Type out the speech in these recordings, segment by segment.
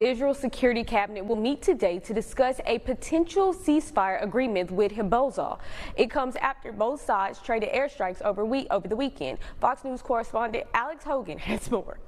Israel's security cabinet will meet today to discuss a potential ceasefire agreement with Hezbollah. It comes after both sides traded airstrikes over the weekend. Fox News correspondent Alex Hogan has more.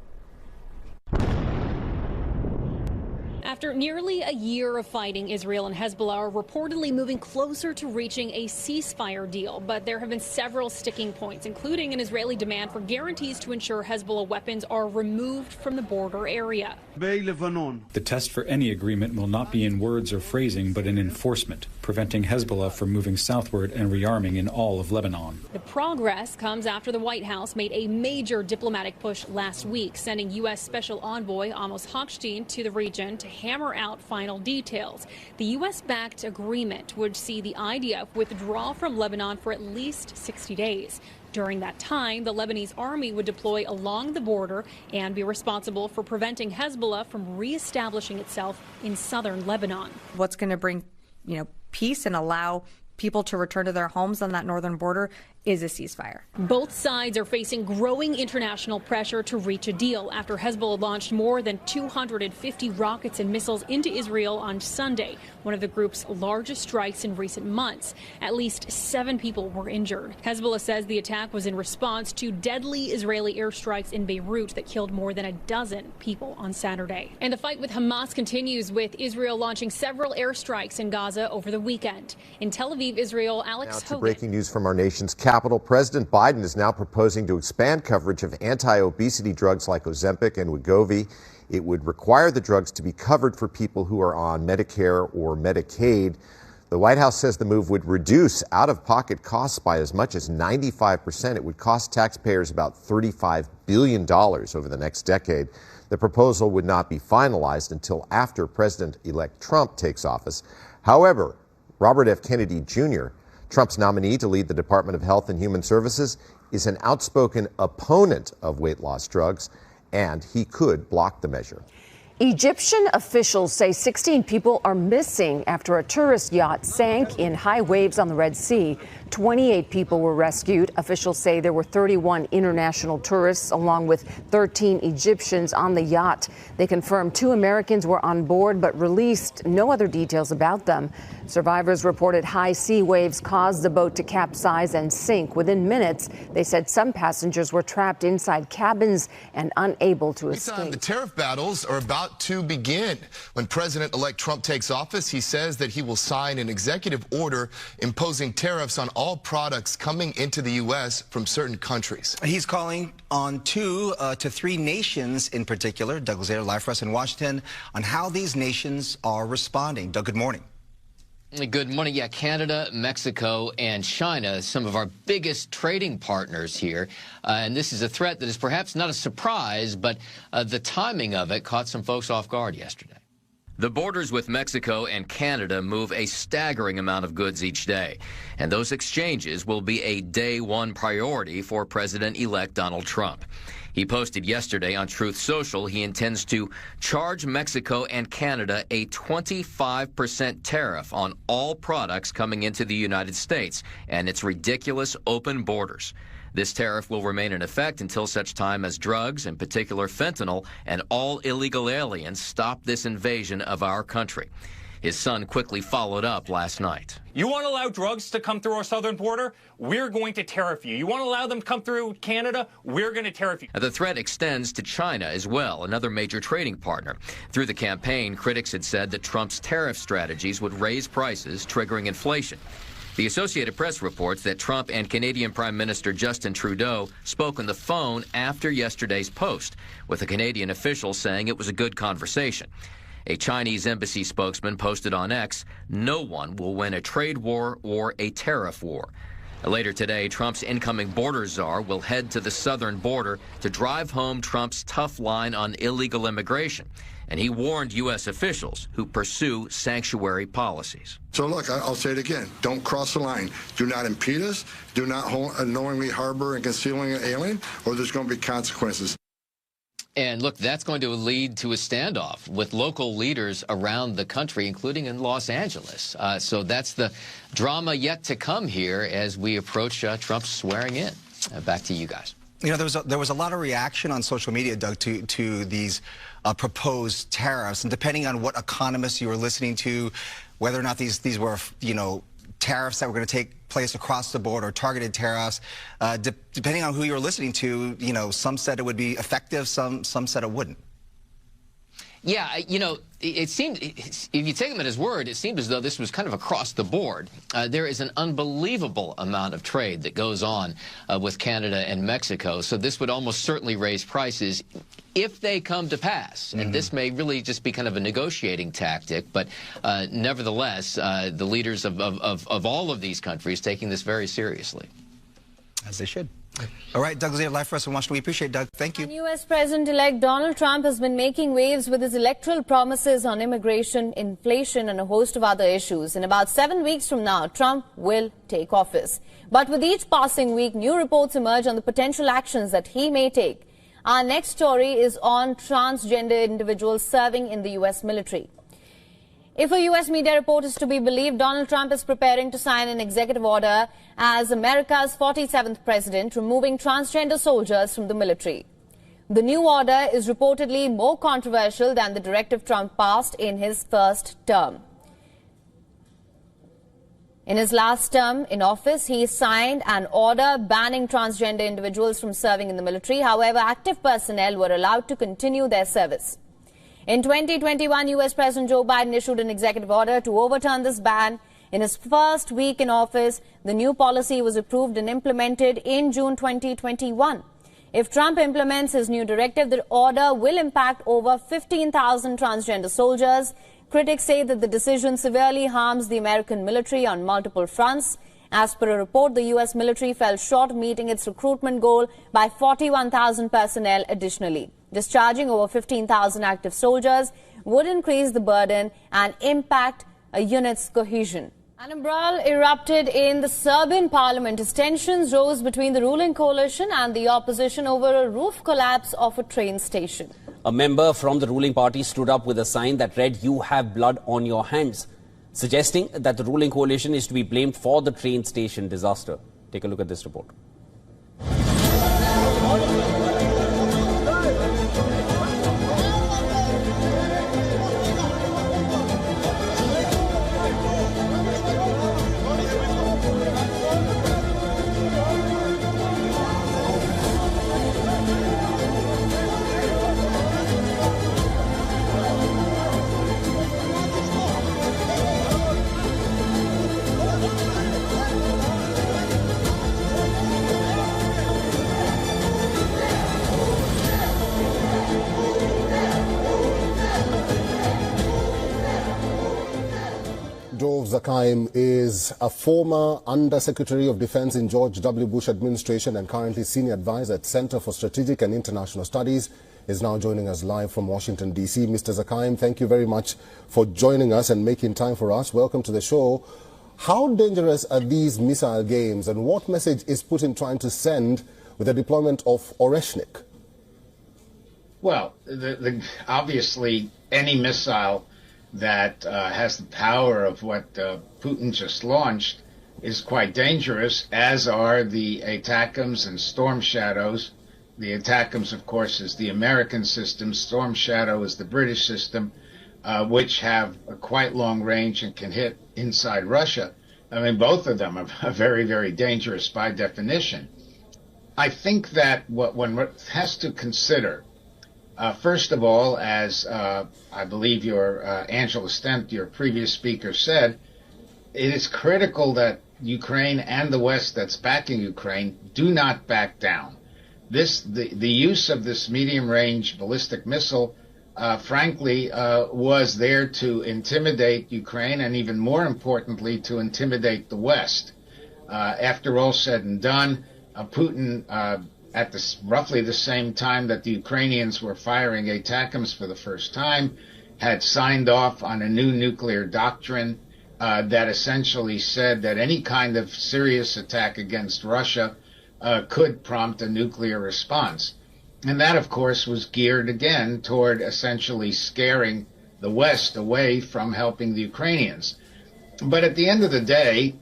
After nearly a year of fighting, Israel and Hezbollah are reportedly moving closer to reaching a ceasefire deal. But there have been several sticking points, including an Israeli demand for guarantees to ensure Hezbollah weapons are removed from the border area. The test for any agreement will not be in words or phrasing, but in enforcement, preventing Hezbollah from moving southward and rearming in all of Lebanon. The progress comes after the White House made a major diplomatic push last week, sending U.S. Special Envoy Amos Hochstein to the region to hammer out final details. The U.S.-backed agreement would see the IDF withdraw from Lebanon for at least 60 days. During that time, the Lebanese army would deploy along the border and be responsible for preventing Hezbollah from reestablishing itself in southern Lebanon. What's going to bring, peace and allow people to return to their homes on that northern border is a ceasefire. Both sides are facing growing international pressure to reach a deal after Hezbollah launched more than 250 rockets and missiles into Israel on Sunday, one of the group's largest strikes in recent months. At least 7 people were injured. Hezbollah says the attack was in response to deadly Israeli airstrikes in Beirut that killed more than a dozen people on Saturday. And the fight with Hamas continues, with Israel launching several airstrikes in Gaza over the weekend. In Tel Aviv, Israel, Alex Hogan. Breaking news from our nation's capital. President Biden is now proposing to expand coverage of anti-obesity drugs like Ozempic and Wegovy. It would require the drugs to be covered for people who are on Medicare or Medicaid. The White House says the move would reduce out-of-pocket costs by as much as 95%. It would cost taxpayers about $35 billion over the next decade. The proposal would not be finalized until after President-elect Trump takes office. However, Robert F. Kennedy Jr., Trump's nominee to lead the Department of Health and Human Services, is an outspoken opponent of weight loss drugs, and he could block the measure. Egyptian officials say 16 people are missing after a tourist yacht sank in high waves on the Red Sea. 28 people were rescued. Officials say there were 31 international tourists along with 13 Egyptians on the yacht. They confirmed 2 Americans were on board but released no other details about them. Survivors reported high sea waves caused the boat to capsize and sink. Within minutes, they said some passengers were trapped inside cabins and unable to escape. The tariff battles are about to begin. When President-elect Trump takes office, he says that he will sign an executive order imposing tariffs on all products coming into the U.S. from certain countries. He's calling on 2 to 3 nations in particular. Doug Lazare live for us in Washington on how these nations are responding. Doug, good morning. Good morning. Yeah, Canada, Mexico, and China, some of our biggest trading partners here. And this is a threat that is perhaps not a surprise, but the timing of it caught some folks off guard yesterday. The borders with Mexico and Canada move a staggering amount of goods each day, and those exchanges will be a day one priority for President-elect Donald Trump. He posted yesterday on Truth Social he intends to charge Mexico and Canada a 25% tariff on all products coming into the United States and its ridiculous open borders. This tariff will remain in effect until such time as drugs, in particular fentanyl, and all illegal aliens stop this invasion of our country. His son quickly followed up last night. You want to allow drugs to come through our southern border? We're going to tariff you. You want to allow them to come through Canada? We're going to tariff you. The threat extends to China as well, another major trading partner. Through the campaign, critics had said that Trump's tariff strategies would raise prices, triggering inflation. The Associated Press reports that Trump and Canadian Prime Minister Justin Trudeau spoke on the phone after yesterday's post, with a Canadian official saying it was a good conversation. A Chinese embassy spokesman posted on X, "No one will win a trade war or a tariff war." Later today, Trump's incoming border czar will head to the southern border to drive home Trump's tough line on illegal immigration. And he warned U.S. officials who pursue sanctuary policies. So look, I'll say it again. Don't cross the line. Do not impede us. Do not knowingly harbor and concealing an alien, or there's going to be consequences. And look, that's going to lead to a standoff with local leaders around the country, including in Los Angeles. So that's the drama yet to come here as we approach Trump's swearing in. Back to you guys. You know, there was a lot of reaction on social media, Doug, to these proposed tariffs, and depending on what economists you were listening to, whether or not these were, you know, tariffs that were going to take place across the board or targeted tariffs, depending on who you were listening to, you know, some said it would be effective, some said it wouldn't. Yeah, you know, it seemed, if you take him at his word, it seemed as though this was kind of across the board. There is an unbelievable amount of trade that goes on with Canada and Mexico, so this would almost certainly raise prices if they come to pass. And this may really just be kind of a negotiating tactic, but nevertheless, the leaders of all of these countries taking this very seriously. As they should. All right, Doug Luzair, live for us in Washington. We appreciate it, Doug. Thank you. And U.S. President-elect Donald Trump has been making waves with his electoral promises on immigration, inflation, and a host of other issues. In about 7 weeks from now, Trump will take office. But with each passing week, new reports emerge on the potential actions that he may take. Our next story is on transgender individuals serving in the U.S. military. If a U.S. media report is to be believed, Donald Trump is preparing to sign an executive order as America's 47th president, removing transgender soldiers from the military. The new order is reportedly more controversial than the directive Trump passed in his first term. In his last term in office, he signed an order banning transgender individuals from serving in the military. However, active personnel were allowed to continue their service. In 2021, U.S. President Joe Biden issued an executive order to overturn this ban. In his first week in office, the new policy was approved and implemented in June 2021. If Trump implements his new directive, the order will impact over 15,000 transgender soldiers. Critics say that the decision severely harms the American military on multiple fronts. As per a report, the U.S. military fell short of meeting its recruitment goal by 41,000 personnel additionally. Discharging over 15,000 active soldiers would increase the burden and impact a unit's cohesion. An brawl erupted in the Serbian parliament as tensions rose between the ruling coalition and the opposition over a roof collapse of a train station. A member from the ruling party stood up with a sign that read, "You have blood on your hands," suggesting that the ruling coalition is to be blamed for the train station disaster. Take a look at this report. Dov Zakheim is a former Undersecretary of Defense in George W. Bush administration and currently senior advisor at Center for Strategic and International Studies. Is now joining us live from Washington, D.C. Mr. Zakheim, thank you very much for joining us and making time for us. Welcome to the show. How dangerous are these missile games, and what message is Putin trying to send with the deployment of Oreshnik? Well, obviously, any missile that has the power of what Putin just launched is quite dangerous, as are the ATACMS and Storm Shadows. The ATACMS, of course, is the American system. Storm Shadow is the British system, which have a quite long range and can hit inside Russia. I mean, both of them are very, very dangerous by definition. I think that what one has to consider, first of all, as I believe your Angela Stent, your previous speaker, said, it is critical that Ukraine and the West that's backing Ukraine do not back down. The use of this medium-range ballistic missile, frankly, was there to intimidate Ukraine and, even more importantly, to intimidate the West. After all said and done, Putin, at roughly the same time that the Ukrainians were firing ATACMS for the first time, had signed off on a new nuclear doctrine that essentially said that any kind of serious attack against Russia could prompt a nuclear response. And that, of course, was geared again toward essentially scaring the West away from helping the Ukrainians. But at the end of the day,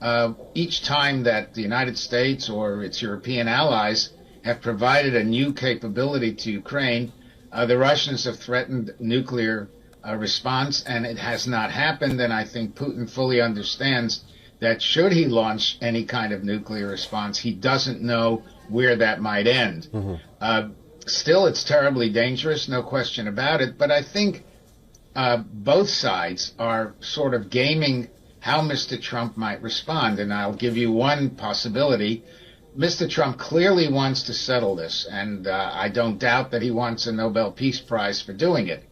each time that the United States or its European allies have provided a new capability to Ukraine. The Russians have threatened nuclear response, and it has not happened. And I think Putin fully understands that should he launch any kind of nuclear response, he doesn't know where that might end. Still, it's terribly dangerous, no question about it. But I think both sides are sort of gaming how Mr. Trump might respond. And I'll give you one possibility. Mr. Trump clearly wants to settle this, and I don't doubt that he wants a Nobel Peace Prize for doing it.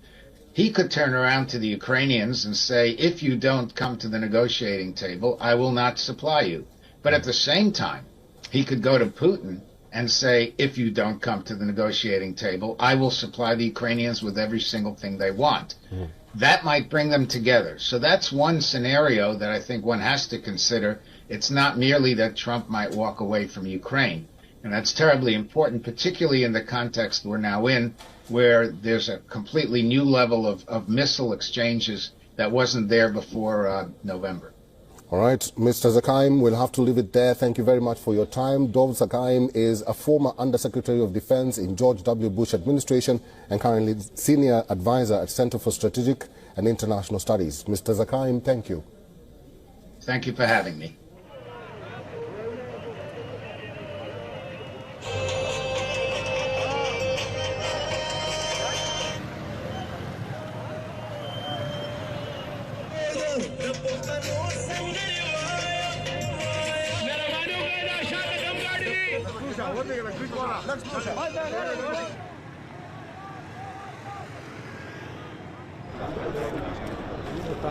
He could turn around to the Ukrainians and say, if you don't come to the negotiating table, I will not supply you. But at the same time, he could go to Putin and say, if you don't come to the negotiating table, I will supply the Ukrainians with every single thing they want. That might bring them together. So that's one scenario that I think one has to consider. It's not merely that Trump might walk away from Ukraine. And that's terribly important, particularly in the context we're now in, where there's a completely new level of missile exchanges that wasn't there before November. All right, Mr. Zakhaim, we'll have to leave it there. Thank you very much for your time. Dov Zakhaim is a former Undersecretary of Defense in George W. Bush administration and currently senior advisor at Center for Strategic and International Studies. Mr. Zakhaim, thank you. Thank you for having me.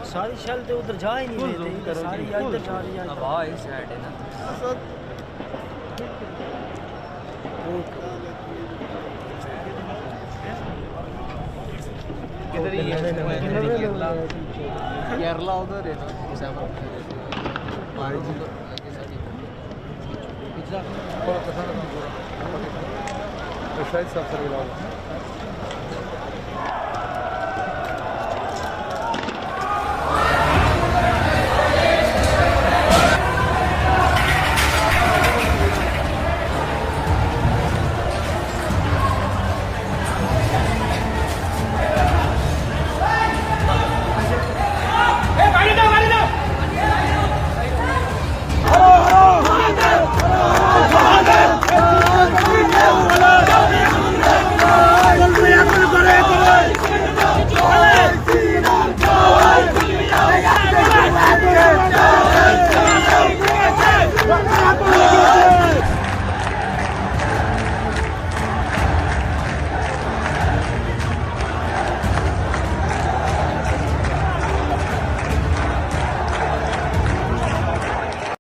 सारी शैल तो उधर जा ही नहीं देते सारी इधर जा रही है अब इस साइड है ना किधर ही है केरला उधर है ना पिज्जा शायद सब सर्विस